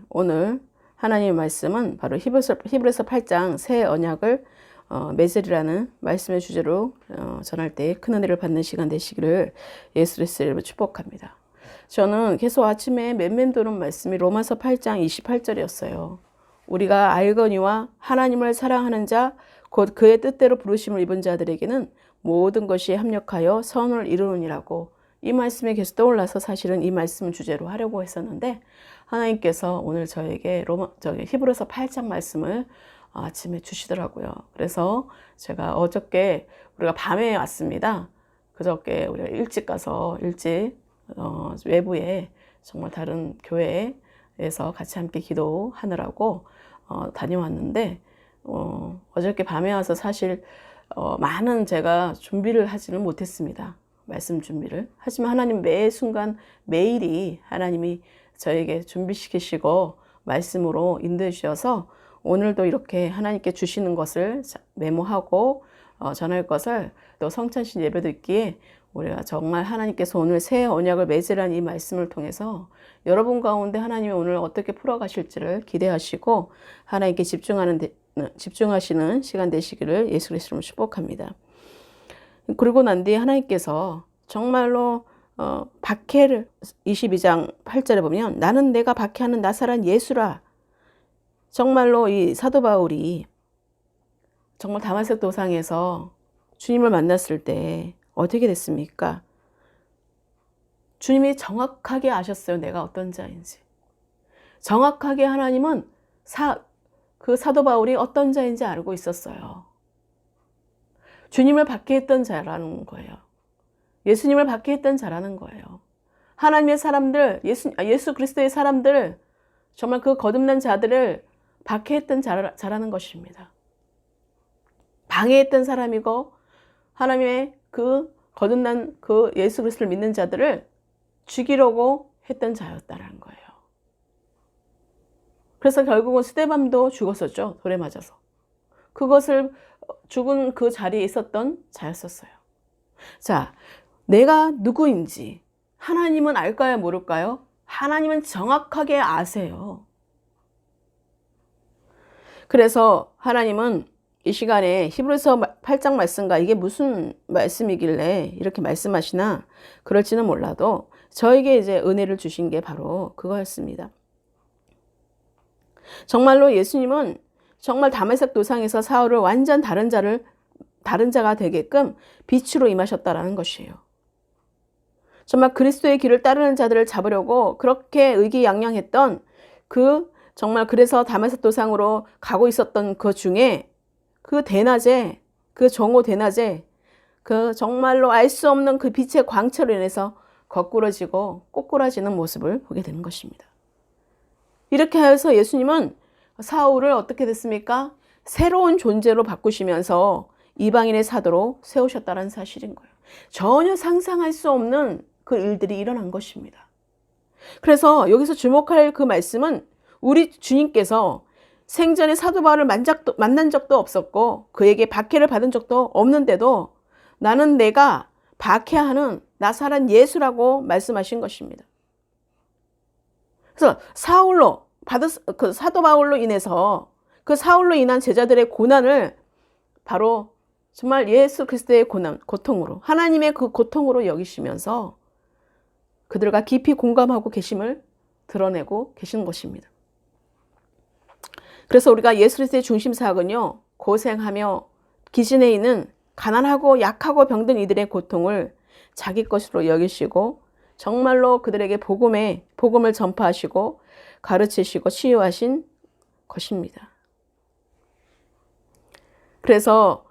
오늘 하나님의 말씀은 바로 히브리서 8장 새 언약을 맺으리라는 말씀의 주제로 전할 때 큰 은혜를 받는 시간 되시기를 예수 그리스도의 이름으로 축복합니다. 저는 계속 아침에 맴맴도는 말씀이 로마서 8장 28절이었어요. 우리가 알거니와 하나님을 사랑하는 자 곧 그의 뜻대로 부르심을 입은 자들에게는 모든 것이 합력하여 선을 이루느니라고, 이 말씀이 계속 떠올라서 사실은 이 말씀을 주제로 하려고 했었는데 하나님께서 오늘 저에게 히브리서 8장 말씀을 아침에 주시더라고요. 그래서 제가 어저께 우리가 밤에 왔습니다. 그저께 우리가 일찍 가서 외부에 정말 다른 교회에서 같이 함께 기도하느라고 다녀왔는데 어저께 밤에 와서 사실 많은 제가 준비를 하지는 못했습니다. 말씀 준비를. 하지만 하나님 매 순간 매일이 하나님이 저에게 준비시키시고 말씀으로 인도해 주셔서 오늘도 이렇게 하나님께 주시는 것을 메모하고 전할 것을 또 성찬식 예배도 있기에 우리가 정말 하나님께서 오늘 새 언약을 맺으라는 이 말씀을 통해서 여러분 가운데 하나님이 오늘 어떻게 풀어가실지를 기대하시고 하나님께 집중하시는 시간 되시기를 예수 그리스도로 축복합니다. 그리고 난 뒤에 하나님께서 정말로 박해를 22장 8절에 보면 나는 내가 박해하는 나사란 예수라. 정말로 이 사도 바울이 정말 다마색 도상에서 주님을 만났을 때 어떻게 됐습니까? 주님이 정확하게 아셨어요. 내가 어떤 자인지. 정확하게 하나님은 그 사도 바울이 어떤 자인지 알고 있었어요. 주님을 박해했던 자라는 거예요. 예수님을 박해했던 자라는 거예요. 하나님의 사람들, 예수 그리스도의 사람들, 정말 그 거듭난 자들을 박해했던 자라는 것입니다. 방해했던 사람이고 하나님의 그 거듭난 그 예수 그리스도를 믿는 자들을 죽이려고 했던 자였다는 거예요. 그래서 결국은 스데반도 죽었었죠. 돌에 맞아서. 그것을 죽은 그 자리에 있었던 자였었어요. 자, 내가 누구인지 하나님은 알까요? 모를까요? 하나님은 정확하게 아세요. 그래서 하나님은 이 시간에 히브리서 8장 말씀과 이게 무슨 말씀이길래 이렇게 말씀하시나 그럴지는 몰라도 저에게 이제 은혜를 주신 게 바로 그거였습니다. 정말로 예수님은 정말 다메섹 도상에서 사울을 완전 다른 자가 되게끔 빛으로 임하셨다라는 것이에요. 정말 그리스도의 길을 따르는 자들을 잡으려고 그렇게 의기양양했던 정말 그래서 다메섹 도상으로 가고 있었던 그 중에 그 대낮에, 그 정오 대낮에 그 정말로 알 수 없는 그 빛의 광채로 인해서 거꾸러지고 꼬꾸라지는 모습을 보게 되는 것입니다. 이렇게 하여서 예수님은 사울을 어떻게 됐습니까? 새로운 존재로 바꾸시면서 이방인의 사도로 세우셨다는 사실인 거예요. 전혀 상상할 수 없는 그 일들이 일어난 것입니다. 그래서 여기서 주목할 그 말씀은 우리 주님께서 생전에 사도 바울을 만난 적도 없었고 그에게 박해를 받은 적도 없는데도 나는 내가 박해하는 나사란 예수라고 말씀하신 것입니다. 그래서 그 사도 바울로 인해서 그 사울로 인한 제자들의 고난을 바로 정말 예수 그리스도의 고통으로, 하나님의 그 고통으로 여기시면서 그들과 깊이 공감하고 계심을 드러내고 계신 것입니다. 그래서 우리가 예수 그리스도의 중심사역은요, 고생하며 기진해 있는 가난하고 약하고 병든 이들의 고통을 자기 것으로 여기시고 정말로 그들에게 복음을 전파하시고 가르치시고 치유하신 것입니다. 그래서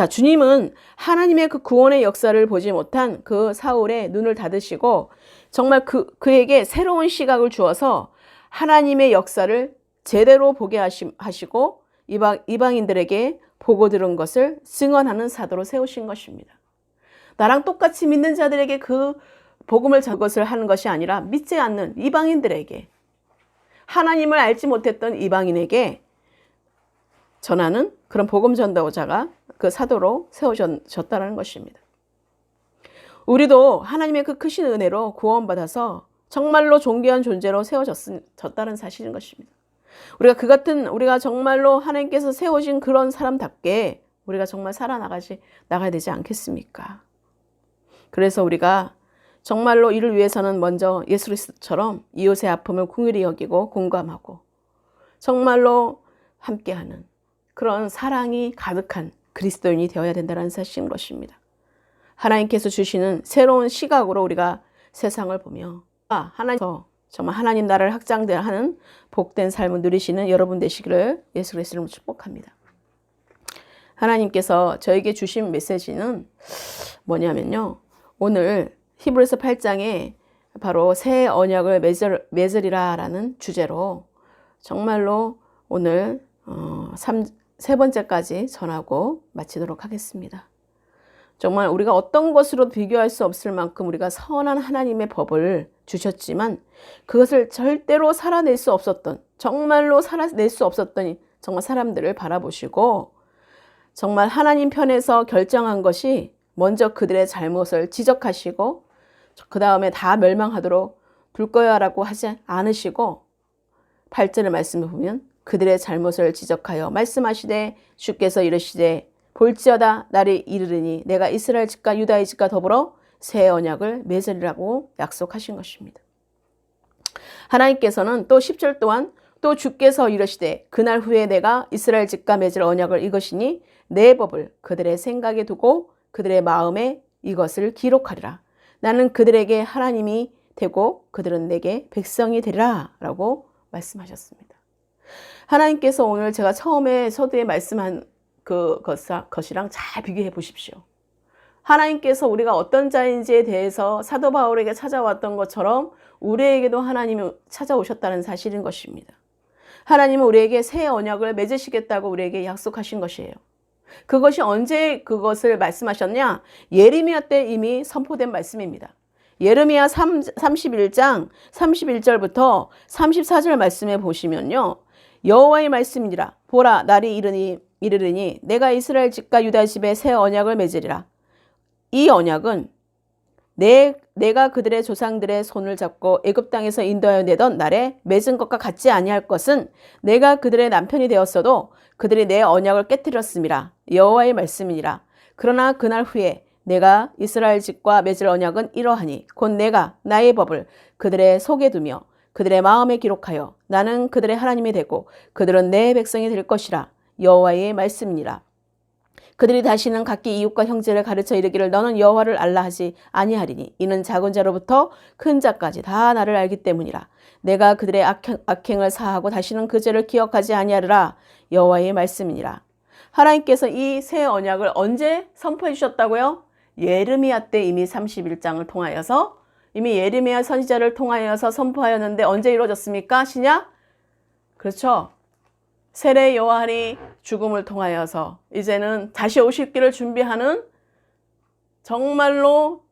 주님은 하나님의 그 구원의 역사를 보지 못한 그 사울의 눈을 닫으시고 정말 그에게 새로운 시각을 주어서 하나님의 역사를 제대로 보게 하시고 이방인들에게 보고 들은 것을 증언하는 사도로 세우신 것입니다. 나랑 똑같이 믿는 자들에게 그 복음을 전것을 하는 것이 아니라 믿지 않는 이방인들에게, 하나님을 알지 못했던 이방인에게 전하는 그런 복음 전도자가 그 사도로 세워졌다는 것입니다. 우리도 하나님의 그 크신 은혜로 구원받아서 정말로 존귀한 존재로 세워졌다는 사실인 것입니다. 우리가 정말로 하나님께서 세우신 그런 사람답게 우리가 정말 나가야 되지 않겠습니까? 그래서 우리가 정말로 이를 위해서는 먼저 예수 그리스도처럼 이웃의 아픔을 긍휼히 여기고 공감하고 정말로 함께하는 그런 사랑이 가득한 그리스도인이 되어야 된다는 사실인 것입니다. 하나님께서 주시는 새로운 시각으로 우리가 세상을 보며 정말 하나님 나라를 확장하는 복된 삶을 누리시는 여러분 되시기를 예수 그리스도로 축복합니다. 하나님께서 저에게 주신 메시지는 뭐냐면요. 오늘 히브리서 8장에 바로 새 언약을 맺으리라 라는 주제로 정말로 오늘 세 번째까지 전하고 마치도록 하겠습니다. 정말 우리가 어떤 것으로 비교할 수 없을 만큼 우리가 선한 하나님의 법을 주셨지만 그것을 절대로 살아낼 수 없었던, 정말로 살아낼 수 없었던 정말 사람들을 바라보시고 정말 하나님 편에서 결정한 것이 먼저 그들의 잘못을 지적하시고 그 다음에 다 멸망하도록 둘 거야라고 하지 않으시고 8절의 말씀을 보면 그들의 잘못을 지적하여 말씀하시되 주께서 이르시되 볼지어다 날이 이르리니 내가 이스라엘 집과 유다의 집과 더불어 새 언약을 맺으리라고 약속하신 것입니다. 하나님께서는 또 10절 또한 또 주께서 이르시되 그날 후에 내가 이스라엘 집과 맺을 언약을 이것이니 내 법을 그들의 생각에 두고 그들의 마음에 이것을 기록하리라. 나는 그들에게 하나님이 되고 그들은 내게 백성이 되리라 라고 말씀하셨습니다. 하나님께서 오늘 제가 처음에 서두에 말씀한 것이랑 잘 비교해 보십시오. 하나님께서 우리가 어떤 자인지에 대해서 사도 바울에게 찾아왔던 것처럼 우리에게도 하나님이 찾아오셨다는 사실인 것입니다. 하나님은 우리에게 새 언약을 맺으시겠다고 우리에게 약속하신 것이에요. 그것이 언제 그것을 말씀하셨냐? 예레미야 때 이미 선포된 말씀입니다. 예레미야 31장 31절부터 34절 말씀에 보시면요. 여호와의 말씀이니라. 보라 날이 이르리니 내가 이스라엘 집과 유다 집에 새 언약을 맺으리라. 이 언약은 내가 그들의 조상들의 손을 잡고 애굽 땅에서 인도하여 내던 날에 맺은 것과 같지 아니할 것은 내가 그들의 남편이 되었어도 그들이 내 언약을 깨뜨렸음이라. 여호와의 말씀이니라. 그러나 그날 후에 내가 이스라엘 집과 맺을 언약은 이러하니 곧 내가 나의 법을 그들의 속에 두며 그들의 마음에 기록하여 나는 그들의 하나님이 되고 그들은 내 백성이 될 것이라. 여호와의 말씀이니라. 그들이 다시는 각기 이웃과 형제를 가르쳐 이르기를 너는 여호와를 알라 하지 아니하리니 이는 작은 자로부터 큰 자까지 다 나를 알기 때문이라. 내가 그들의 악행을 사하고 다시는 그 죄를 기억하지 아니하리라. 여호와의 말씀이니라. 하나님께서 이 새 언약을 언제 선포해 주셨다고요? 예레미야 때 이미 31장을 통하여서 이미 예레미야 선지자를 통하여서 선포하였는데 언제 이루어졌습니까? 신약? 그렇죠. 세례 요한이 죽음을 통하여서 이제는 다시 오실 길을 준비하는 정말로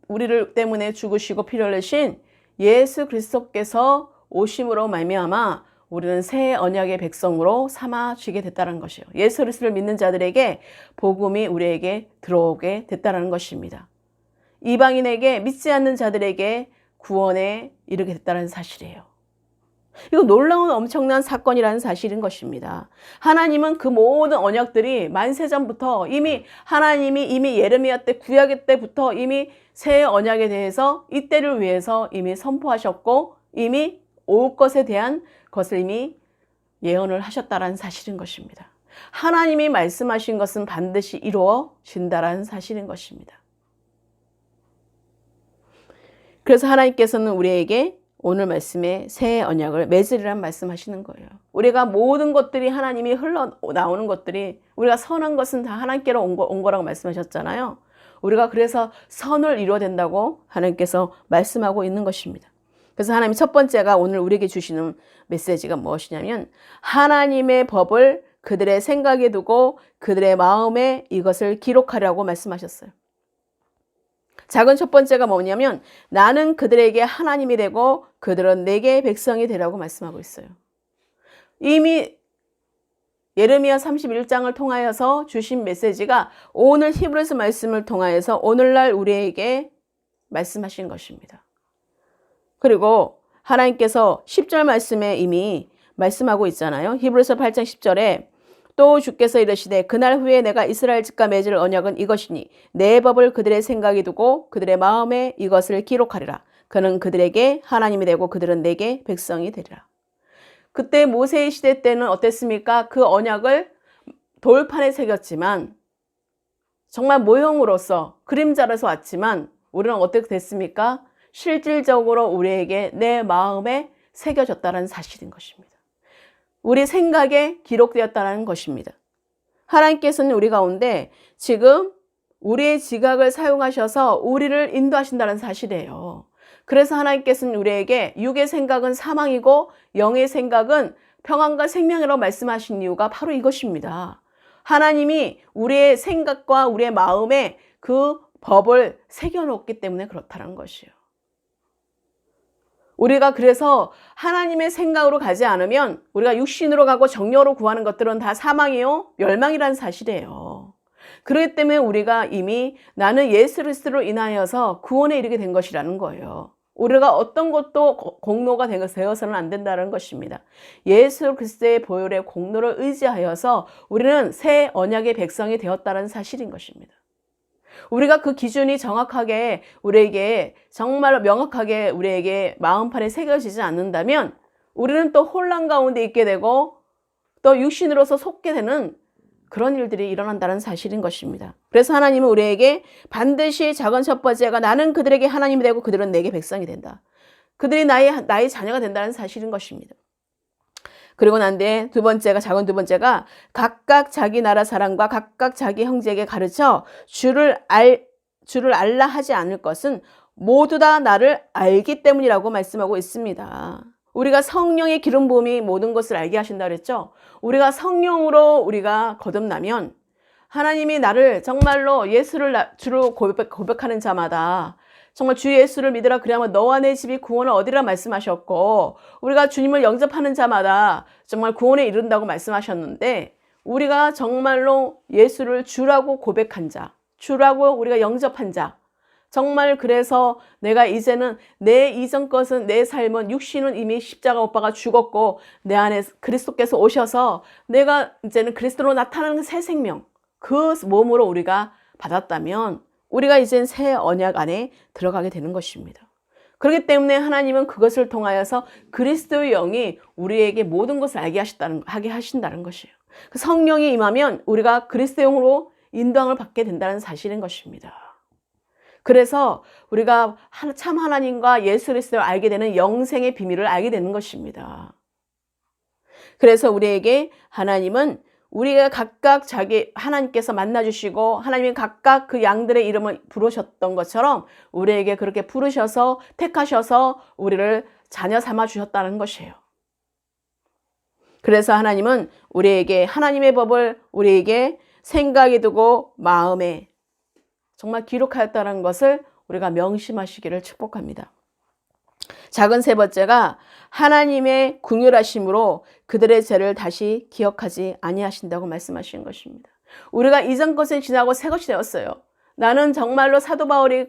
우리를 때문에 죽으시고 피를 흘리신 예수 그리스도께서 오심으로 말미암아 우리는 새 언약의 백성으로 삼아지게 됐다는 것이에요. 예수 그리스도를 믿는 자들에게 복음이 우리에게 들어오게 됐다는 것입니다. 이방인에게 믿지 않는 자들에게 구원에 이르게 됐다는 사실이에요. 이거 놀라운 엄청난 사건이라는 사실인 것입니다. 하나님은 그 모든 언약들이 만세전부터 하나님이 예레미야 때 구약 때부터 이미 새 언약에 대해서 이때를 위해서 이미 선포하셨고 이미 올 것에 대한 것을 이미 예언을 하셨다라는 사실인 것입니다. 하나님이 말씀하신 것은 반드시 이루어진다라는 사실인 것입니다. 그래서 하나님께서는 우리에게 오늘 말씀에 새 언약을 맺으리란 말씀하시는 거예요. 우리가 모든 것들이 하나님이 흘러나오는 것들이 우리가 선한 것은 다 하나님께로 온 거라고 말씀하셨잖아요. 우리가 그래서 선을 이루어야 된다고 하나님께서 말씀하고 있는 것입니다. 그래서 하나님 첫 번째가 오늘 우리에게 주시는 메시지가 무엇이냐면 하나님의 법을 그들의 생각에 두고 그들의 마음에 이것을 기록하라고 말씀하셨어요. 작은 첫 번째가 뭐냐면 나는 그들에게 하나님이 되고 그들은 내게 백성이 되라고 말씀하고 있어요. 이미 예레미야 31장을 통하여서 주신 메시지가 오늘 히브리서 말씀을 통하여서 오늘날 우리에게 말씀하신 것입니다. 그리고 하나님께서 10절 말씀에 이미 말씀하고 있잖아요. 히브리서 8장 10절에 또 주께서 이르시되 그날 후에 내가 이스라엘 집과 맺을 언약은 이것이니 내 법을 그들의 생각에 두고 그들의 마음에 이것을 기록하리라. 그는 그들에게 하나님이 되고 그들은 내게 백성이 되리라. 그때 모세의 시대 때는 어땠습니까? 그 언약을 돌판에 새겼지만 정말 모형으로서 그림자로서 왔지만 우리는 어떻게 됐습니까? 실질적으로 우리에게 내 마음에 새겨졌다는 사실인 것입니다. 우리 생각에 기록되었다는 것입니다. 하나님께서는 우리 가운데 지금 우리의 지각을 사용하셔서 우리를 인도하신다는 사실이에요. 그래서 하나님께서는 우리에게 육의 생각은 사망이고 영의 생각은 평안과 생명이라고 말씀하신 이유가 바로 이것입니다. 하나님이 우리의 생각과 우리의 마음에 그 법을 새겨놓기 때문에 그렇다는 것이에요. 우리가 그래서 하나님의 생각으로 가지 않으면 우리가 육신으로 가고 정욕으로 구하는 것들은 다 사망이요, 멸망이라는 사실이에요. 그렇기 때문에 우리가 이미 나는 예수 그리스도로 인하여서 구원에 이르게 된 것이라는 거예요. 우리가 어떤 것도 공로가 되어서는 안 된다는 것입니다. 예수 그리스도의 보혈의 공로를 의지하여서 우리는 새 언약의 백성이 되었다는 사실인 것입니다. 우리가 그 기준이 정확하게 우리에게 정말로 명확하게 우리에게 마음판에 새겨지지 않는다면 우리는 또 혼란 가운데 있게 되고 또 육신으로서 속게 되는 그런 일들이 일어난다는 사실인 것입니다. 그래서 하나님은 우리에게 반드시 작은 첫 번째가 나는 그들에게 하나님이 되고 그들은 내게 백성이 된다. 그들이 나의 자녀가 된다는 사실인 것입니다. 그리고 난 뒤에 작은 두 번째가 각각 자기 나라 사람과 각각 자기 형제에게 가르쳐 주를 알라 하지 않을 것은 모두 다 나를 알기 때문이라고 말씀하고 있습니다. 우리가 성령의 기름 부음이 모든 것을 알게 하신다 그랬죠. 우리가 성령으로 우리가 거듭나면 하나님이 나를 정말로 주로 고백하는 자마다 정말 주 예수를 믿으라 그리하면 너와 내 집이 구원을 얻으리라 말씀하셨고 우리가 주님을 영접하는 자마다 정말 구원에 이른다고 말씀하셨는데 우리가 정말로 예수를 주라고 고백한 자, 주라고 우리가 영접한 자 정말 그래서 내가 이제는 내 이전 것은 내 삶은 육신은 이미 십자가 못 박아 죽었고 내 안에 그리스도께서 오셔서 내가 이제는 그리스도로 나타나는 새 생명 그 몸으로 우리가 받았다면 우리가 이젠 새 언약 안에 들어가게 되는 것입니다. 그렇기 때문에 하나님은 그것을 통하여서 그리스도의 영이 우리에게 모든 것을 하게 하신다는 것이에요. 그 성령이 임하면 우리가 그리스도의 영으로 인도함을 받게 된다는 사실인 것입니다. 그래서 우리가 참 하나님과 예수 그리스도를 알게 되는 영생의 비밀을 알게 되는 것입니다. 그래서 우리에게 하나님은 우리가 각각 하나님께서 만나주시고 하나님이 각각 그 양들의 이름을 부르셨던 것처럼 우리에게 그렇게 부르셔서 택하셔서 우리를 자녀 삼아 주셨다는 것이에요. 그래서 하나님은 우리에게 하나님의 법을 우리에게 생각에 두고 마음에 정말 기록하였다는 것을 우리가 명심하시기를 축복합니다. 작은 세 번째가 하나님의 긍휼하심으로 그들의 죄를 다시 기억하지 아니하신다고 말씀하신 것입니다. 우리가 이전 것은 지나고 새 것이 되었어요. 나는 정말로 사도 바울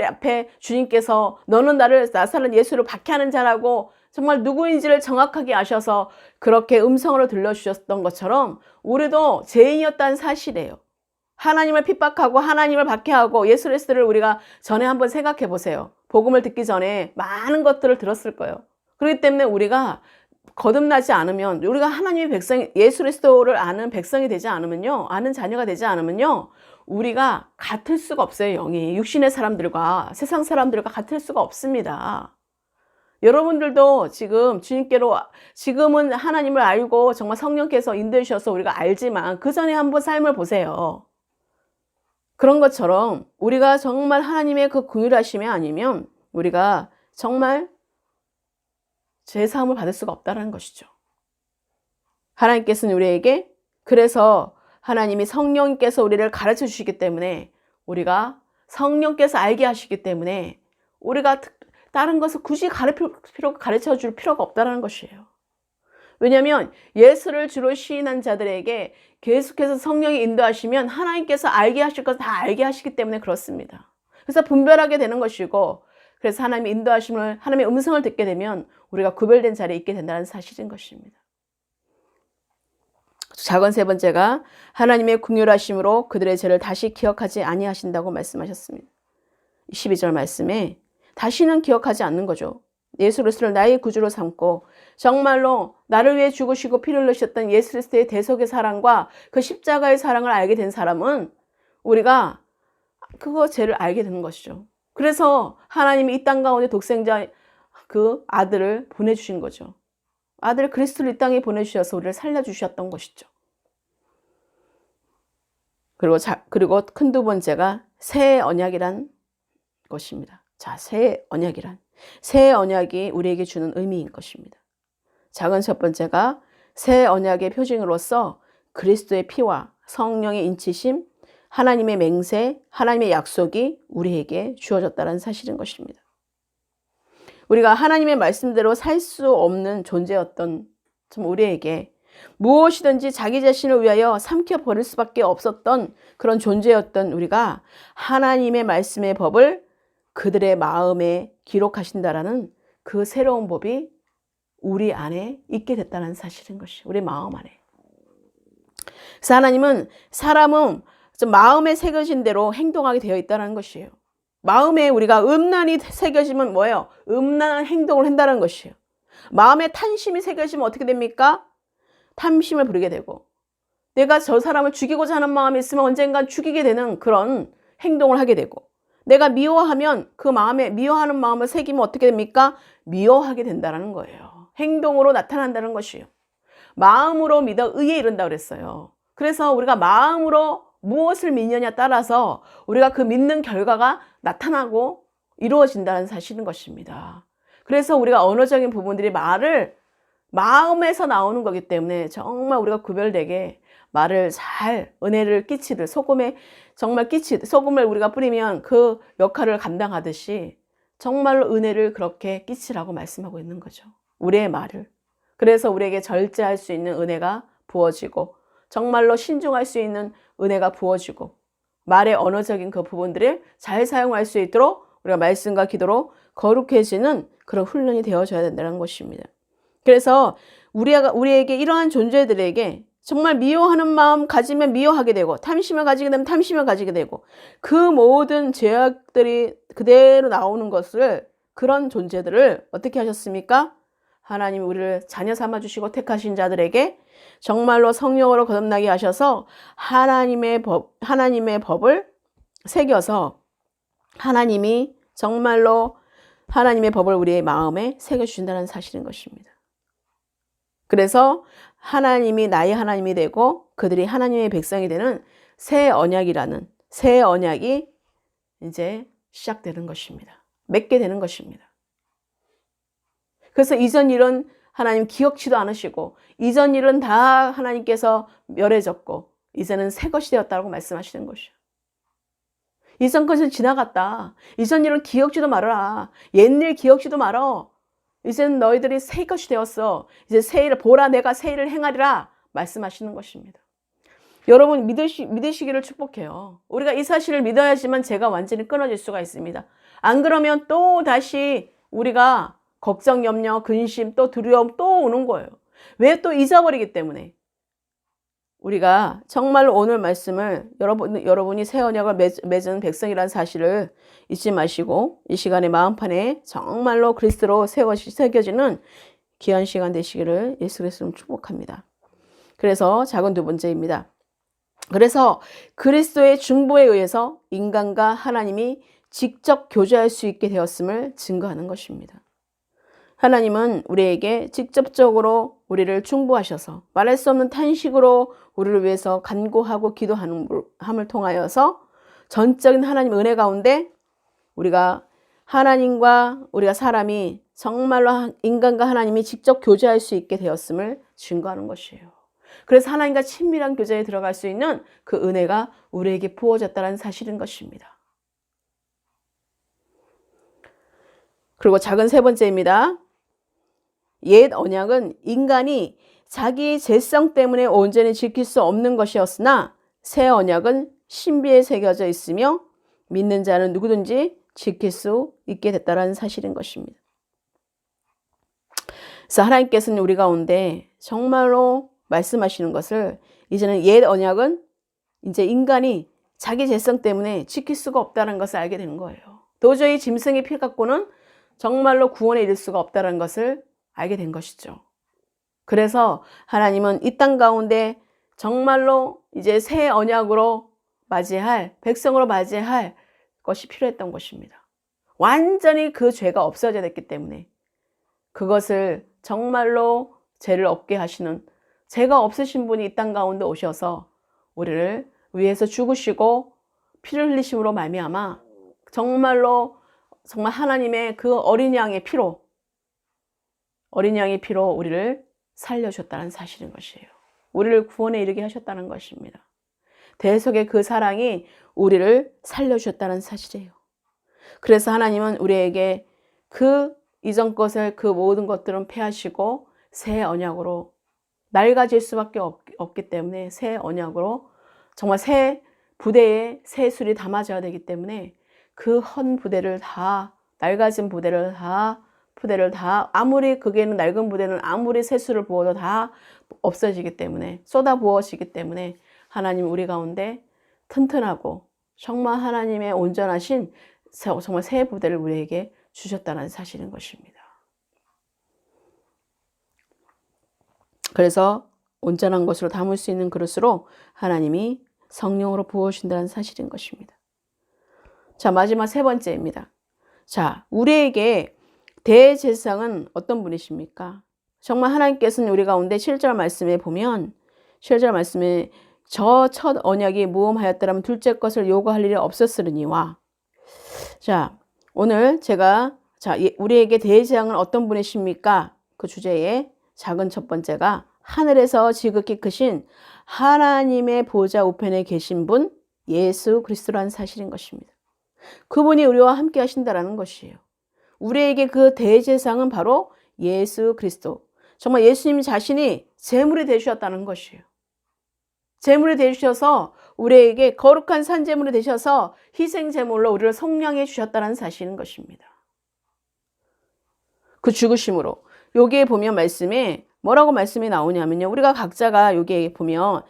앞에 주님께서 너는 나를 나사렛 예수를 박해하는 자라고 정말 누구인지를 정확하게 아셔서 그렇게 음성으로 들려주셨던 것처럼 우리도 죄인이었다는 사실이에요. 하나님을 핍박하고 하나님을 박해하고 예수 그리스도를 우리가 전에 한번 생각해 보세요. 복음을 듣기 전에 많은 것들을 들었을 거예요. 그렇기 때문에 우리가 거듭나지 않으면 우리가 하나님의 백성이 예수 그리스도를 아는 백성이 되지 않으면요. 아는 자녀가 되지 않으면요. 우리가 같을 수가 없어요. 영이 육신의 사람들과 세상 사람들과 같을 수가 없습니다. 여러분들도 지금은 하나님을 알고 정말 성령께서 인도해 주셔서 우리가 알지만 그 전에 한번 삶을 보세요. 그런 것처럼 우리가 정말 하나님의 그 긍휼하심이 아니면 우리가 정말 죄사함을 받을 수가 없다는 것이죠. 하나님께서는 우리에게 그래서 하나님이 성령께서 우리를 가르쳐 주시기 때문에 우리가 성령께서 알게 하시기 때문에 우리가 다른 것을 굳이 가르쳐 줄 필요가 없다는 것이에요. 왜냐하면 예수를 주로 시인한 자들에게 계속해서 성령이 인도하시면 하나님께서 알게 하실 것을 다 알게 하시기 때문에 그렇습니다. 그래서 분별하게 되는 것이고 그래서 하나님의 인도하심을, 하나님의 음성을 듣게 되면 우리가 구별된 자리에 있게 된다는 사실인 것입니다. 작은 세 번째가 하나님의 긍휼하심으로 그들의 죄를 다시 기억하지 아니하신다고 말씀하셨습니다. 12절 말씀에 다시는 기억하지 않는 거죠. 예수 그리스도를 나의 구주로 삼고 정말로 나를 위해 죽으시고 피를 흘리셨던 예수 그리스도의 대속의 사랑과 그 십자가의 사랑을 알게 된 사람은 우리가 그거 죄를 알게 되는 것이죠. 그래서 하나님이 이 땅 가운데 독생자 그 아들을 보내주신 거죠. 아들 그리스도를 이 땅에 보내주셔서 우리를 살려주셨던 것이죠. 그리고 큰 두 번째가 새 언약이란 것입니다. 자, 새 언약이란. 새 언약이 우리에게 주는 의미인 것입니다. 작은 첫 번째가 새 언약의 표징으로서 그리스도의 피와 성령의 인치심, 하나님의 맹세, 하나님의 약속이 우리에게 주어졌다는 사실인 것입니다. 우리가 하나님의 말씀대로 살 수 없는 존재였던 참 우리에게 무엇이든지 자기 자신을 위하여 삼켜버릴 수밖에 없었던 그런 존재였던 우리가 하나님의 말씀의 법을 그들의 마음에 기록하신다라는 그 새로운 법이 우리 안에 있게 됐다는 사실인 것이 우리 마음 안에. 그래서 하나님은 사람은 마음에 새겨진 대로 행동하게 되어 있다는 것이에요. 마음에 우리가 음란이 새겨지면 뭐예요? 음란한 행동을 한다는 것이에요. 마음에 탐심이 새겨지면 어떻게 됩니까? 탐심을 부리게 되고 내가 저 사람을 죽이고자 하는 마음이 있으면 언젠간 죽이게 되는 그런 행동을 하게 되고 내가 미워하면 그 마음에 미워하는 마음을 새기면 어떻게 됩니까? 미워하게 된다는 거예요. 행동으로 나타난다는 것이에요. 마음으로 믿어 의에 이른다 그랬어요. 그래서 우리가 마음으로 무엇을 믿느냐에 따라서 우리가 그 믿는 결과가 나타나고 이루어진다는 사실인 것입니다. 그래서 우리가 언어적인 부분들이 말을 마음에서 나오는 거기 때문에 정말 우리가 구별되게 말을 잘 은혜를 끼치듯 소금에 정말 끼치듯 소금을 우리가 뿌리면 그 역할을 감당하듯이 정말로 은혜를 그렇게 끼치라고 말씀하고 있는 거죠. 우리의 말을. 그래서 우리에게 절제할 수 있는 은혜가 부어지고 정말로 신중할 수 있는 은혜가 부어지고 말의 언어적인 그 부분들을 잘 사용할 수 있도록 우리가 말씀과 기도로 거룩해지는 그런 훈련이 되어져야 된다는 것입니다. 그래서 우리에게 이러한 존재들에게 정말 미워하는 마음 가지면 미워하게 되고 탐심을 가지게 되면 탐심을 가지게 되고 그 모든 죄악들이 그대로 나오는 것을 그런 존재들을 어떻게 하셨습니까? 하나님이 우리를 자녀 삼아주시고 택하신 자들에게 정말로 성령으로 거듭나게 하셔서 하나님의 법을 새겨서 하나님이 정말로 하나님의 법을 우리의 마음에 새겨주신다는 사실인 것입니다. 그래서 하나님이 나의 하나님이 되고 그들이 하나님의 백성이 되는 새 언약이라는 새 언약이 이제 시작되는 것입니다. 맺게 되는 것입니다. 그래서 이전 일은 하나님 기억치도 않으시고 이전 일은 다 하나님께서 멸해졌고 이제는 새 것이 되었다고 말씀하시는 것이요. 이전 것은 지나갔다. 이전 일은 기억지도 말아라. 옛일 기억지도 말어. 이제는 너희들이 새 것이 되었어. 이제 새 일을 보라 내가 새 일을 행하리라 말씀하시는 것입니다. 여러분 믿으시기를 축복해요. 우리가 이 사실을 믿어야지만 죄가 완전히 끊어질 수가 있습니다. 안 그러면 또 다시 우리가 걱정, 염려, 근심, 또 두려움 또 오는 거예요. 왜 또 잊어버리기 때문에. 우리가 정말로 오늘 말씀을 여러분이 새 언약을 맺은 백성이라는 사실을 잊지 마시고 이 시간에 마음판에 정말로 그리스도로 새겨지는 귀한 시간 되시기를 예수 그리스도로 축복합니다. 그래서 작은 두 번째입니다. 그래서 그리스도의 중보에 의해서 인간과 하나님이 직접 교제할 수 있게 되었음을 증거하는 것입니다. 하나님은 우리에게 직접적으로 우리를 중보하셔서 말할 수 없는 탄식으로 우리를 위해서 간구하고 기도함을 통하여서 전적인 하나님 은혜 가운데 우리가 하나님과 우리가 사람이 정말로 인간과 하나님이 직접 교제할 수 있게 되었음을 증거하는 것이에요. 그래서 하나님과 친밀한 교제에 들어갈 수 있는 그 은혜가 우리에게 부어졌다는 사실인 것입니다. 그리고 작은 세 번째입니다. 옛 언약은 인간이 자기 죄성 때문에 온전히 지킬 수 없는 것이었으나 새 언약은 신비에 새겨져 있으며 믿는 자는 누구든지 지킬 수 있게 됐다는 사실인 것입니다. 그래서 하나님께서는 우리 가운데 정말로 말씀하시는 것을 이제는 옛 언약은 이제 인간이 자기 죄성 때문에 지킬 수가 없다는 것을 알게 되는 거예요. 도저히 짐승의 피 갖고는 정말로 구원에 이를 수가 없다는 것을 알게 된 것이죠. 그래서 하나님은 이 땅 가운데 정말로 이제 새 언약으로 맞이할, 백성으로 맞이할 것이 필요했던 것입니다. 완전히 그 죄가 없어져야 됐기 때문에 그것을 정말로 죄를 없게 하시는, 죄가 없으신 분이 이 땅 가운데 오셔서 우리를 위해서 죽으시고 피를 흘리심으로 말미암아 정말 하나님의 그 어린 양의 피로 우리를 살려주셨다는 사실인 것이에요. 우리를 구원에 이르게 하셨다는 것입니다. 대속의 그 사랑이 우리를 살려주셨다는 사실이에요. 그래서 하나님은 우리에게 그 이전 것을, 그 모든 것들은 폐하시고 새 언약으로 낡아질 수밖에 없기 때문에 새 언약으로 정말 새 부대에 새 술이 담아져야 되기 때문에 그 헌 부대를 다, 낡아진 부대를 다, 아무리 그게는 낡은 부대는 아무리 새 술을 부어도 다 없어지기 때문에, 쏟아 부어지기 때문에 하나님 우리 가운데 튼튼하고 정말 하나님의 온전하신 정말 새 부대를 우리에게 주셨다는 사실인 것입니다. 그래서 온전한 것으로 담을 수 있는 그릇으로 하나님이 성령으로 부어주신다는 사실인 것입니다. 자, 마지막 세 번째입니다. 자, 우리에게 대제사장은 어떤 분이십니까? 정말 하나님께서는 우리 가운데 7절 말씀에 보면 7절 말씀에 저 첫 언약이 무험하였더라면 둘째 것을 요구할 일이 없었으리니와. 자, 오늘 제가 우리에게 대제사장은 어떤 분이십니까? 그 주제에 작은 첫 번째가 하늘에서 지극히 크신 하나님의 보좌 우편에 계신 분 예수 그리스도라는 사실인 것입니다. 그분이 우리와 함께 하신다라는 것이에요. 우리에게 그 대제사장은 바로 예수 그리스도. 정말 예수님 자신이 제물이 되주셨다는 것이에요. 제물이 되주셔서 우리에게 거룩한 산제물이 되셔서 희생제물로 우리를 속량해 주셨다는 사실인 것입니다. 그 죽으심으로. 여기에 보면 말씀에 뭐라고 말씀이 나오냐면요. 우리가 각자가 여기에 보면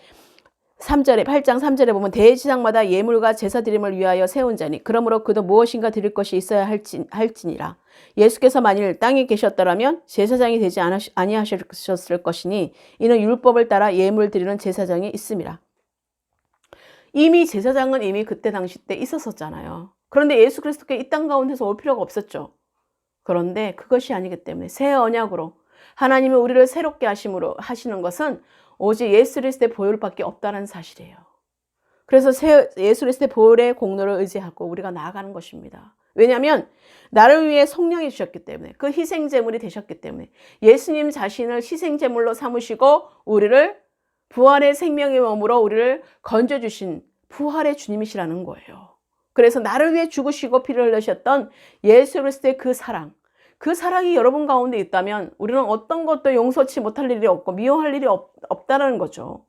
8장 3절에 보면 대제사장마다 예물과 제사 드림을 위하여 세운 자니 그러므로 그도 무엇인가 드릴 것이 있어야 할지니라. 예수께서 만일 땅에 계셨더라면 제사장이 되지 아니하셨을 것이니 이는 율법을 따라 예물 드리는 제사장이 있음이라. 이미 제사장은 이미 그때 당시 때 있었었잖아요. 그런데 예수 그리스도께 이 땅 가운데서 올 필요가 없었죠. 그런데 그것이 아니기 때문에 새 언약으로 하나님이 우리를 새롭게 하시는 것은 오직 예수 그리스도의 보혈밖에 없다는 사실이에요. 그래서 예수 그리스도의 보혈의 공로를 의지하고 우리가 나아가는 것입니다. 왜냐하면 나를 위해 속량해 주셨기 때문에, 그 희생제물이 되셨기 때문에 예수님 자신을 희생제물로 삼으시고 우리를 부활의 생명의 몸으로 우리를 건져주신 부활의 주님이시라는 거예요. 그래서 나를 위해 죽으시고 피를 흘리셨던 예수 그리스도의 그 사랑이 여러분 가운데 있다면 우리는 어떤 것도 용서치 못할 일이 없고 미워할 일이 없다는 거죠.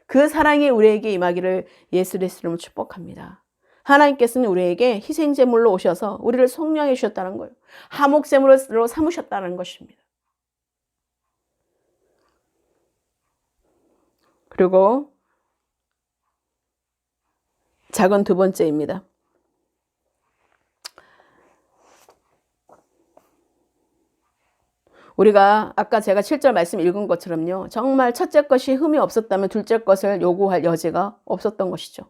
그 사랑이 우리에게 임하기를 예수 그리스도로 축복합니다. 하나님께서는 우리에게 희생제물로 오셔서 우리를 속량해 주셨다는 거예요. 화목제물로 삼으셨다는 것입니다. 그리고 작은 두 번째입니다. 우리가 아까 제가 7절 말씀 읽은 것처럼요. 정말 첫째 것이 흠이 없었다면 둘째 것을 요구할 여지가 없었던 것이죠.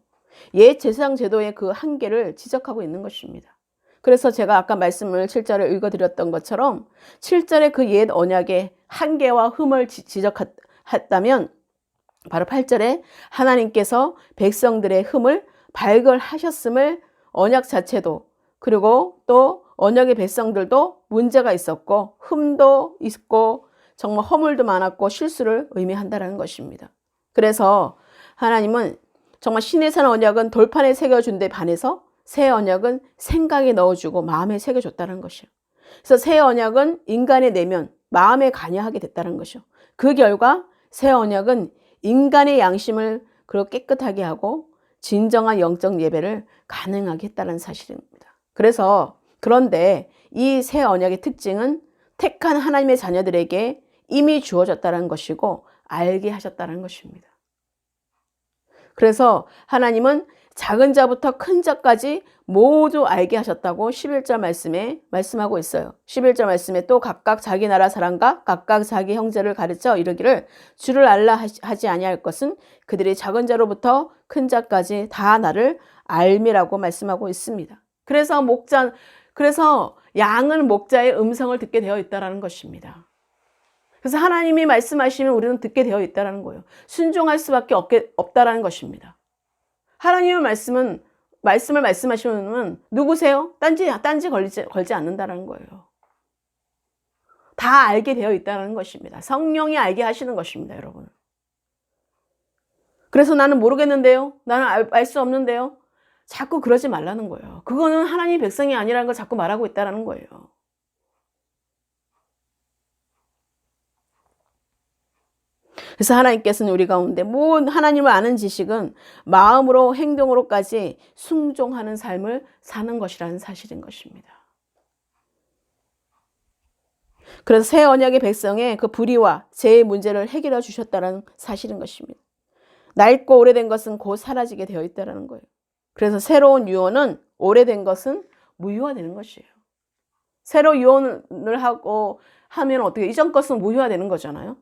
옛 제사장 제도의 그 한계를 지적하고 있는 것입니다. 그래서 제가 아까 말씀을 7절에 읽어드렸던 것처럼 7절의 그 옛 언약의 한계와 흠을 지적했다면 바로 8절에 하나님께서 백성들의 흠을 발견하셨음을 언약 자체도, 그리고 또 언약의 백성들도 문제가 있었고 흠도 있고 정말 허물도 많았고 실수를 의미한다는 것입니다. 그래서 하나님은 정말 신의 산 언약은 돌판에 새겨준 데 반해서 새 언약은 생각에 넣어주고 마음에 새겨줬다는 것이에요. 그래서 새 언약은 인간의 내면, 마음에 관여하게 됐다는 것이죠. 그 결과 새 언약은 인간의 양심을 깨끗하게 하고 진정한 영적 예배를 가능하게 했다는 사실입니다. 그런데 이 새 언약의 특징은 택한 하나님의 자녀들에게 이미 주어졌다는 것이고 알게 하셨다는 것입니다. 그래서 하나님은 작은 자부터 큰 자까지 모두 알게 하셨다고 11절 말씀에 말씀하고 있어요. 11절 말씀에 또 각각 자기 나라 사람과 각각 자기 형제를 가르쳐 이르기를 주를 알라 하지 아니할 것은 그들이 작은 자로부터 큰 자까지 다 나를 알미라고 말씀하고 있습니다. 그래서 양은 목자의 음성을 듣게 되어 있다는 것입니다. 그래서 하나님이 말씀하시면 우리는 듣게 되어 있다는 거예요. 순종할 수밖에 없다라는 것입니다. 하나님의 말씀을 말씀하시면 누구세요? 딴지 걸지 않는다는 거예요. 다 알게 되어 있다는 것입니다. 성령이 알게 하시는 것입니다, 여러분. 그래서 나는 모르겠는데요. 나는 알 수 없는데요. 자꾸 그러지 말라는 거예요. 그거는 하나님의 백성이 아니라는 걸 자꾸 말하고 있다는 거예요. 그래서 하나님께서는 우리 가운데 모든 하나님을 아는 지식은 마음으로 행동으로까지 순종하는 삶을 사는 것이라는 사실인 것입니다. 그래서 새 언약의 백성의 그 불의와 죄의 문제를 해결해 주셨다는 사실인 것입니다. 낡고 오래된 것은 곧 사라지게 되어 있다는 거예요. 그래서 새로운 유언은 오래된 것은 무효화되는 것이에요. 새로 유언을 하고 하면 어떻게 이전 것은 무효화되는 거잖아요.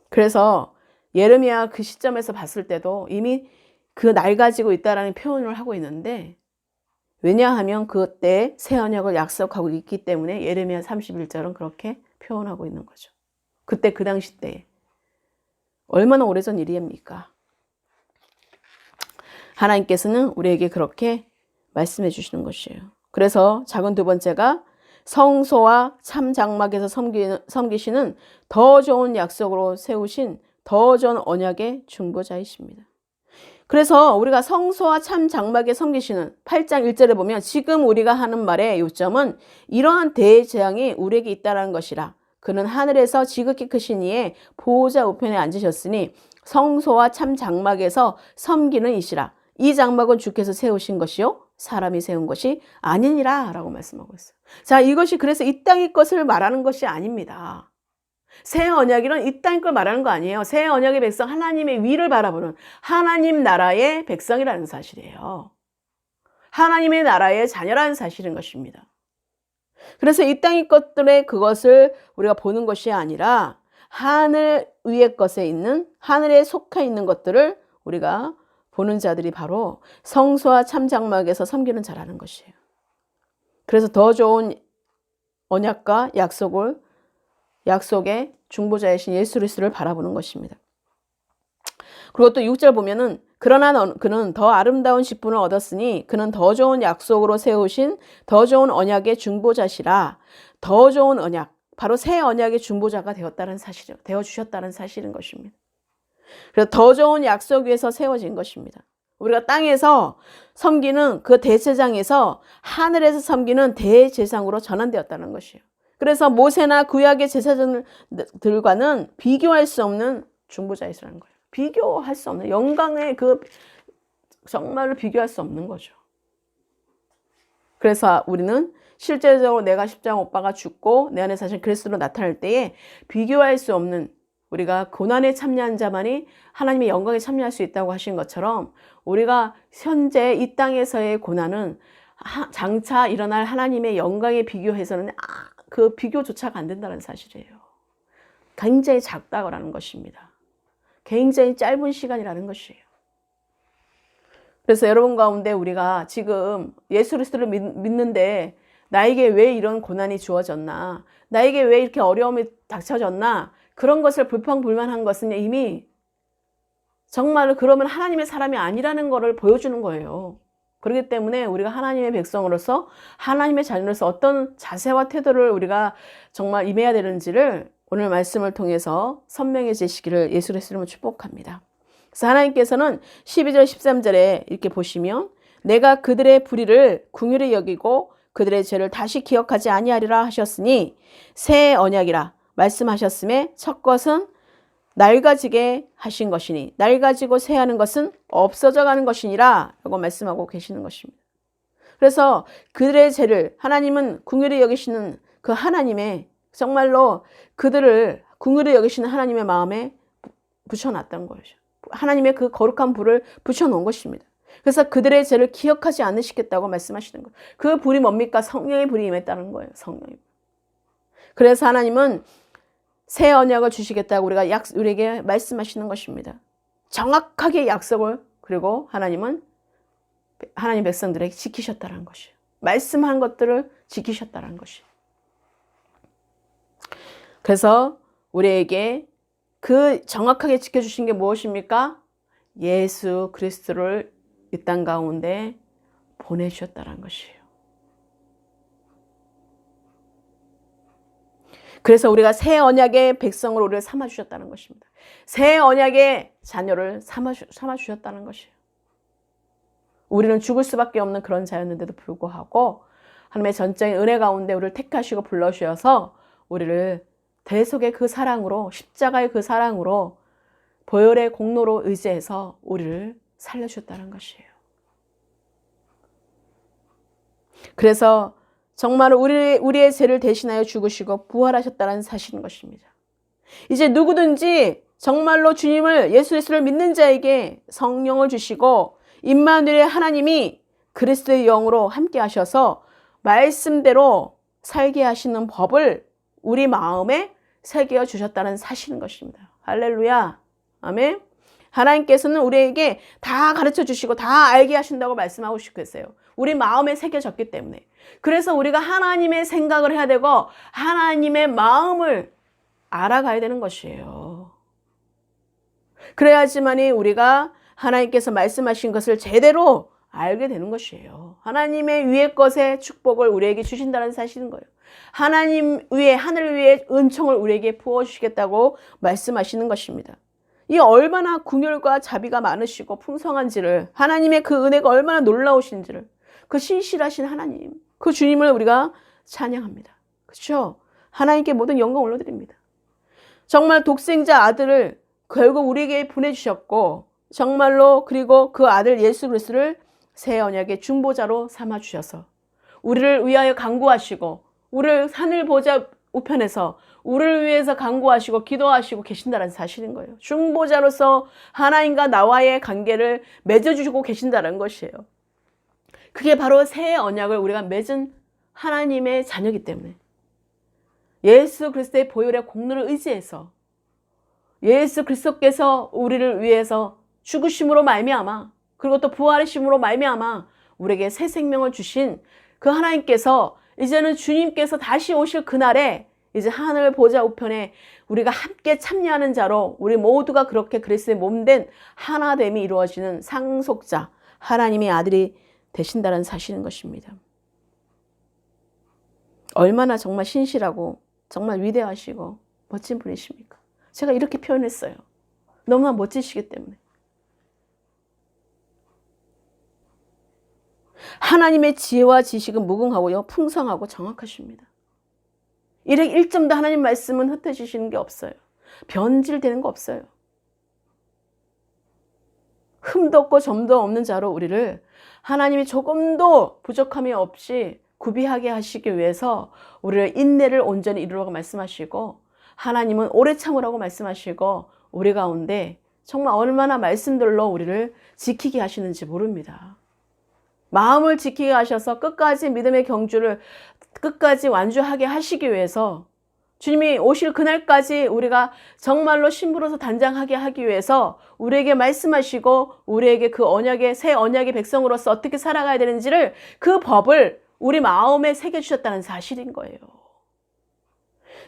그래서 예레미야 그 시점에서 봤을 때도 이미 그 낡아지고 있다라는 표현을 하고 있는데, 왜냐하면 그때 새 언약을 약속하고 있기 때문에 예레미야 31절은 그렇게 표현하고 있는 거죠. 그때 그 당시 때에 얼마나 오래전 일입니까? 하나님께서는 우리에게 그렇게 말씀해 주시는 것이에요. 그래서 작은 두 번째가 성소와 참 장막에서 섬기시는 더 좋은 약속으로 세우신 더 좋은 언약의 중보자이십니다. 그래서 우리가 성소와 참 장막에 섬기시는 8장 1절에 보면 지금 우리가 하는 말의 요점은 이러한 대재앙이 우리에게 있다는 것이라. 그는 하늘에서 지극히 크신 이의 보호자 우편에 앉으셨으니 성소와 참 장막에서 섬기는 이시라. 이 장막은 주께서 세우신 것이요 사람이 세운 것이 아니니라 라고 말씀하고 있어요. 자, 이것이 그래서 이 땅의 것을 말하는 것이 아닙니다. 새 언약이란 이 땅의 걸 말하는 거 아니에요. 새 언약의 백성, 하나님의 위를 바라보는 하나님 나라의 백성이라는 사실이에요. 하나님의 나라의 자녀라는 사실인 것입니다. 그래서 이 땅의 것들의 그것을 우리가 보는 것이 아니라 하늘 위의 것에 있는, 하늘에 속해 있는 것들을 우리가 보는 자들이 바로 성소와 참장막에서 섬기는 자라는 것이에요. 그래서 더 좋은 언약과 약속의 중보자이신 예수 그리스도를 바라보는 것입니다. 그리고 또 6절 보면은 그러나 그는 더 아름다운 직분을 얻었으니 그는 더 좋은 약속으로 세우신 더 좋은 언약의 중보자시라. 더 좋은 언약, 바로 새 언약의 중보자가 되어 주셨다는 사실인 것입니다. 그래서 더 좋은 약속 위에서 세워진 것입니다. 우리가 땅에서 섬기는 그 대제사장에서 하늘에서 섬기는 대제사장으로 전환되었다는 것이에요. 그래서 모세나 구약의 제사장들과는 비교할 수 없는 중보자이시라는 거예요. 비교할 수 없는 영광의 정말로 비교할 수 없는 거죠. 그래서 우리는 실제적으로 내가 십자가 못 박아 죽고 내 안에 사실 그리스도로 나타날 때에 비교할 수 없는, 우리가 고난에 참여한 자만이 하나님의 영광에 참여할 수 있다고 하신 것처럼 우리가 현재 이 땅에서의 고난은 장차 일어날 하나님의 영광에 비교해서는 그 비교조차가 안 된다는 사실이에요. 굉장히 작다라는 것입니다. 굉장히 짧은 시간이라는 것이에요. 그래서 여러분 가운데 우리가 지금 예수 그리스도를 믿는데 나에게 왜 이런 고난이 주어졌나, 나에게 왜 이렇게 어려움이 닥쳐졌나, 그런 것을 불평불만한 것은 이미 정말 그러면 하나님의 사람이 아니라는 것을 보여주는 거예요. 그렇기 때문에 우리가 하나님의 백성으로서, 하나님의 자녀로서 어떤 자세와 태도를 우리가 정말 임해야 되는지를 오늘 말씀을 통해서 선명해지시기를 예수 그리스도로 축복합니다. 그래서 하나님께서는 12절 13절에 이렇게 보시면 내가 그들의 불의를 긍휼히 여기고 그들의 죄를 다시 기억하지 아니하리라 하셨으니 새 언약이라 말씀하셨음에 첫 것은 낡아지게 하신 것이니 낡아지고 새하는 것은 없어져 가는 것이니라 라고 말씀하고 계시는 것입니다. 그래서 그들의 죄를 하나님은 긍휼히 여기시는 그 하나님의 정말로 그들을 긍휼히 여기시는 하나님의 마음에 붙여놨던 거죠. 하나님의 그 거룩한 불을 붙여놓은 것입니다. 그래서 그들의 죄를 기억하지 않으시겠다고 말씀하시는 거예요. 그 불이 뭡니까? 성령의 불이 임했다는 거예요. 성령의 불. 그래서 하나님은 새 언약을 주시겠다고 우리에게 말씀하시는 것입니다. 정확하게 약속을 그리고 하나님은 하나님 백성들에게 지키셨다는 것이에요. 말씀한 것들을 지키셨다는 것이에요. 그래서 우리에게 그 정확하게 지켜주신 게 무엇입니까? 예수 그리스도를 이 땅 가운데 보내주셨다는 것이에요. 그래서 우리가 새 언약의 백성을 우리를 삼아주셨다는 것입니다. 새 언약의 자녀를 삼아주셨다는 것이에요. 우리는 죽을 수밖에 없는 그런 자였는데도 불구하고 하나님의 전적인 은혜 가운데 우리를 택하시고 불러주셔서 우리를 대속의 그 사랑으로 십자가의 그 사랑으로 보혈의 공로로 의지해서 우리를 살려주셨다는 것이에요. 그래서 정말 우리의 죄를 대신하여 죽으시고 부활하셨다는 사실인 것입니다. 이제 누구든지 정말로 주님을 예수 그리스도를 믿는 자에게 성령을 주시고 임마누엘의 하나님이 그리스도의 영으로 함께 하셔서 말씀대로 살게 하시는 법을 우리 마음에 새겨 주셨다는 사실인 것입니다. 할렐루야. 아멘. 하나님께서는 우리에게 다 가르쳐 주시고 다 알게 하신다고 말씀하고 싶겠어요. 우리 마음에 새겨졌기 때문에. 그래서 우리가 하나님의 생각을 해야 되고 하나님의 마음을 알아가야 되는 것이에요. 그래야지만이 우리가 하나님께서 말씀하신 것을 제대로 알게 되는 것이에요. 하나님의 위의 것의 축복을 우리에게 주신다는 사실인 거예요. 하나님 위에 하늘 위에 은총을 우리에게 부어주시겠다고 말씀하시는 것입니다. 이 얼마나 긍휼과 자비가 많으시고 풍성한지를 하나님의 그 은혜가 얼마나 놀라우신지를 그 신실하신 하나님 그 주님을 우리가 찬양합니다. 그렇죠? 하나님께 모든 영광을 올려드립니다. 정말 독생자 아들을 결국 우리에게 보내주셨고 정말로 그리고 그 아들 예수 그리스도를 새 언약의 중보자로 삼아주셔서 우리를 위하여 간구하시고 우리를 하늘 보좌 우편에서 우리를 위해서 간구하시고 기도하시고 계신다는 사실인 거예요. 중보자로서 하나님과 나와의 관계를 맺어주시고 계신다는 것이에요. 그게 바로 새 언약을 우리가 맺은 하나님의 자녀이기 때문에 예수 그리스도의 보혈의 공로를 의지해서 예수 그리스도께서 우리를 위해서 죽으심으로 말미암아 그리고 또 부활하심으로 말미암아 우리에게 새 생명을 주신 그 하나님께서 이제는 주님께서 다시 오실 그날에 이제 하늘 보좌 우편에 우리가 함께 참여하는 자로 우리 모두가 그렇게 그리스도의 몸된 하나됨이 이루어지는 상속자 하나님의 아들이 되신다는 사실인 것입니다. 얼마나 정말 신실하고 정말 위대하시고 멋진 분이십니까? 제가 이렇게 표현했어요. 너무나 멋지시기 때문에. 하나님의 지혜와 지식은 무궁하고요. 풍성하고 정확하십니다. 일에 1점도 하나님 말씀은 흩어지시는 게 없어요. 변질되는 거 없어요. 흠도 없고 점도 없는 자로 우리를 하나님이 조금도 부족함이 없이 구비하게 하시기 위해서 우리를 인내를 온전히 이루라고 말씀하시고 하나님은 오래 참으라고 말씀하시고 우리 가운데 정말 얼마나 말씀들로 우리를 지키게 하시는지 모릅니다. 마음을 지키게 하셔서 끝까지 믿음의 경주를 끝까지 완주하게 하시기 위해서 주님이 오실 그날까지 우리가 정말로 신부로서 단장하게 하기 위해서 우리에게 말씀하시고 우리에게 그 언약의 새 언약의 백성으로서 어떻게 살아가야 되는지를 그 법을 우리 마음에 새겨주셨다는 사실인 거예요.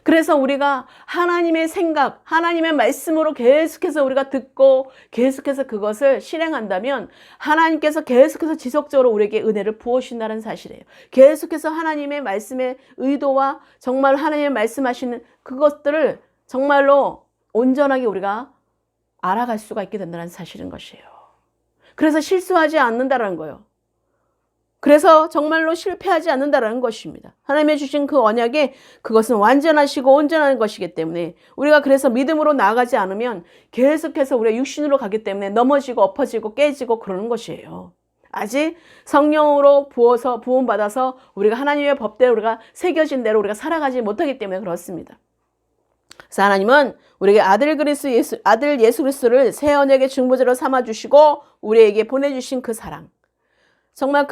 그래서 우리가 하나님의 생각, 하나님의 말씀으로 계속해서 우리가 듣고 계속해서 그것을 실행한다면 하나님께서 계속해서 지속적으로 우리에게 은혜를 부어주신다는 사실이에요. 계속해서 하나님의 말씀의 의도와 정말 하나님의 말씀하시는 그것들을 정말로 온전하게 우리가 알아갈 수가 있게 된다는 사실인 것이에요. 그래서 실수하지 않는다는 거예요. 그래서 정말로 실패하지 않는다는 것입니다. 하나님의 주신 그 언약에 그것은 완전하시고 온전한 것이기 때문에 우리가 그래서 믿음으로 나아가지 않으면 계속해서 우리가 육신으로 가기 때문에 넘어지고 엎어지고 깨지고 그러는 것이에요. 아직 성령으로 부음받아서 우리가 하나님의 법대로 우리가 새겨진 대로 우리가 살아가지 못하기 때문에 그렇습니다. 그래서 하나님은 우리에게 아들 예수 그리스도를 새 언약의 중보자로 삼아주시고 우리에게 보내주신 그 사랑, 정말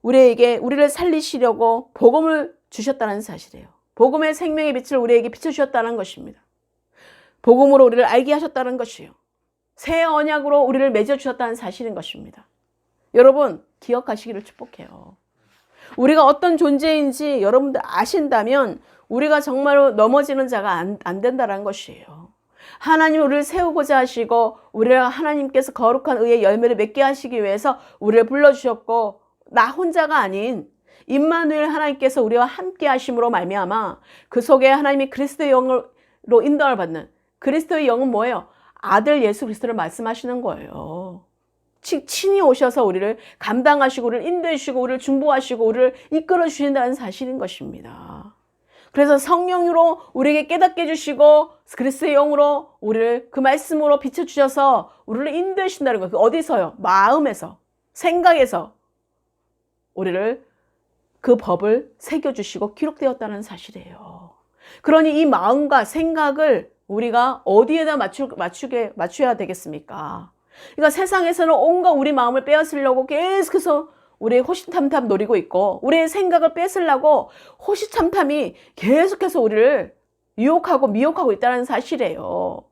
우리를 살리시려고 복음을 주셨다는 사실이에요. 복음의 생명의 빛을 우리에게 비춰주셨다는 것입니다. 복음으로 우리를 알게 하셨다는 것이에요. 새 언약으로 우리를 맺어주셨다는 사실인 것입니다. 여러분 기억하시기를 축복해요. 우리가 어떤 존재인지 여러분들 아신다면 우리가 정말로 넘어지는 자가 안 된다는 것이에요. 하나님 우리를 세우고자 하시고 우리를 하나님께서 거룩한 의의 열매를 맺게 하시기 위해서 우리를 불러주셨고 나 혼자가 아닌 임마누엘 하나님께서 우리와 함께 하심으로 말미암아 그 속에 하나님이 그리스도의 영으로 인도를 받는 그리스도의 영은 뭐예요? 아들 예수 그리스도를 말씀하시는 거예요. 친히 오셔서 우리를 감당하시고 우리를 인도해 주시고 우리를 중보하시고 우리를 이끌어 주신다는 사실인 것입니다. 그래서 성령으로 우리에게 깨닫게 해주시고 그리스도의 영으로 우리를 그 말씀으로 비춰주셔서 우리를 인도해 주신다는 거예요. 어디서요? 마음에서, 생각에서 우리를 그 법을 새겨주시고 기록되었다는 사실이에요. 그러니 이 마음과 생각을 우리가 어디에다 맞춰야 되겠습니까? 그러니까 세상에서는 온갖 우리 마음을 빼앗으려고 계속해서 우리의 호시탐탐 노리고 있고 우리의 생각을 뺏으려고 호시탐탐이 계속해서 우리를 유혹하고 미혹하고 있다는 사실이에요.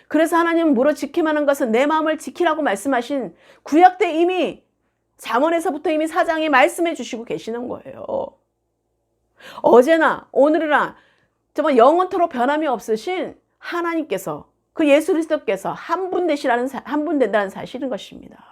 그래서 하나님은 무릇 지키만 한 것은 내 마음을 지키라고 말씀하신 구약 때 이미 잠언에서부터 이미 4장에 말씀해 주시고 계시는 거예요. 어제나 오늘이나 정말 영원토록 변함이 없으신 하나님께서 그 예수 그리스도께서 한 분 된다는 사실인 것입니다.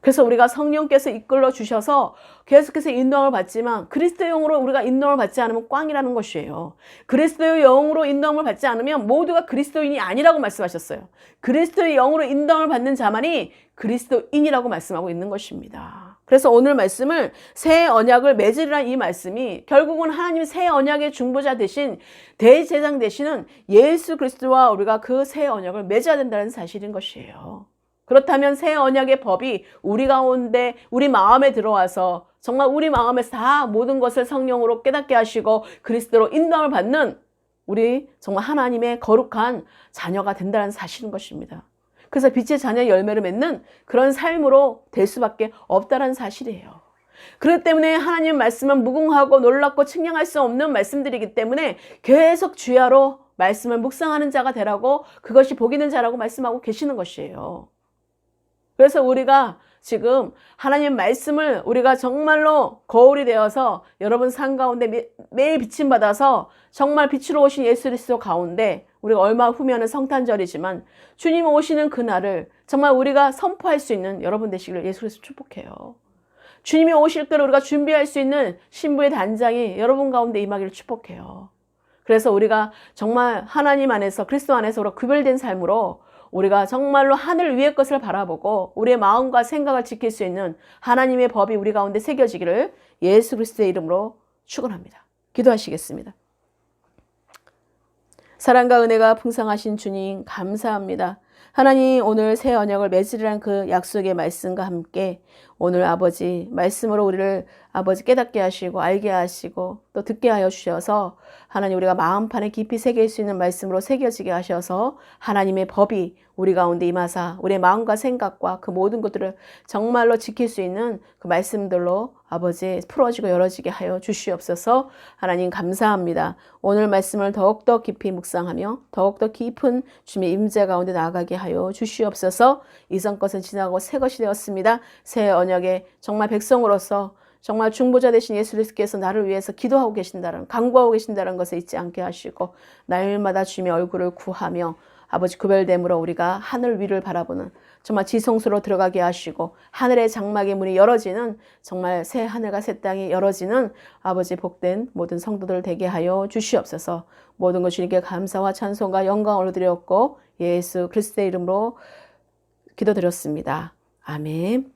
그래서 우리가 성령께서 이끌어 주셔서 계속해서 인도함을 받지만 그리스도의 영으로 우리가 인도함을 받지 않으면 꽝이라는 것이에요. 그리스도의 영으로 인도함을 받지 않으면 모두가 그리스도인이 아니라고 말씀하셨어요. 그리스도의 영으로 인도함을 받는 자만이 그리스도인이라고 말씀하고 있는 것입니다. 그래서 오늘 말씀을 새 언약을 맺으리란 이 말씀이 결국은 하나님 새 언약의 중보자 대신 대제사장 되시는 예수 그리스도와 우리가 그 새 언약을 맺어야 된다는 사실인 것이에요. 그렇다면 새 언약의 법이 우리 가운데 우리 마음에 들어와서 정말 우리 마음에서 다 모든 것을 성령으로 깨닫게 하시고 그리스도로 인도함을 받는 우리 정말 하나님의 거룩한 자녀가 된다는 사실인 것입니다. 그래서 빛의 자녀의 열매를 맺는 그런 삶으로 될 수밖에 없다는 사실이에요. 그렇기 때문에 하나님의 말씀은 무궁하고 놀랍고 측량할 수 없는 말씀들이기 때문에 계속 주야로 말씀을 묵상하는 자가 되라고 그것이 복 있는 자라고 말씀하고 계시는 것이에요. 그래서 우리가 지금 하나님 말씀을 우리가 정말로 거울이 되어서 여러분 삶 가운데 매일 비침 받아서 정말 빛으로 오신 예수 그리스도 가운데 우리가 얼마 후면은 성탄절이지만 주님 오시는 그날을 정말 우리가 선포할 수 있는 여러분 되시기를 예수 그리스도 축복해요. 주님이 오실 때를 우리가 준비할 수 있는 신부의 단장이 여러분 가운데 임하기를 축복해요. 그래서 우리가 정말 하나님 안에서 그리스도 안에서 우리가 구별된 삶으로 우리가 정말로 하늘 위의 것을 바라보고 우리의 마음과 생각을 지킬 수 있는 하나님의 법이 우리 가운데 새겨지기를 예수 그리스도의 이름으로 축원합니다. 기도하시겠습니다. 사랑과 은혜가 풍성하신 주님 감사합니다. 하나님 오늘 새 언약을 맺으리라는 그 약속의 말씀과 함께 오늘 아버지 말씀으로 우리를 아버지 깨닫게 하시고 알게 하시고 또 듣게 하여 주셔서 하나님 우리가 마음판에 깊이 새길 수 있는 말씀으로 새겨지게 하셔서 하나님의 법이 우리 가운데 임하사 우리의 마음과 생각과 그 모든 것들을 정말로 지킬 수 있는 그 말씀들로 아버지 풀어지고 열어지게 하여 주시옵소서. 하나님 감사합니다. 오늘 말씀을 더욱더 깊이 묵상하며 더욱더 깊은 주님의 임재 가운데 나아가게 하여 주시옵소서. 이전 것은 지나고 새 것이 되었습니다. 새 언약의 정말 백성으로서 정말 중보자 되신 예수 그리스도께서 나를 위해서 기도하고 계신다는 간구하고 계신다는 것을 잊지 않게 하시고 날마다 주님의 얼굴을 구하며 아버지 구별됨으로 우리가 하늘 위를 바라보는 정말 지성소로 들어가게 하시고 하늘의 장막의 문이 열어지는 정말 새 하늘과 새 땅이 열어지는 아버지 복된 모든 성도들 되게 하여 주시옵소서. 모든 것 주님께 감사와 찬송과 영광을 드렸고 예수 그리스도의 이름으로 기도드렸습니다. 아멘.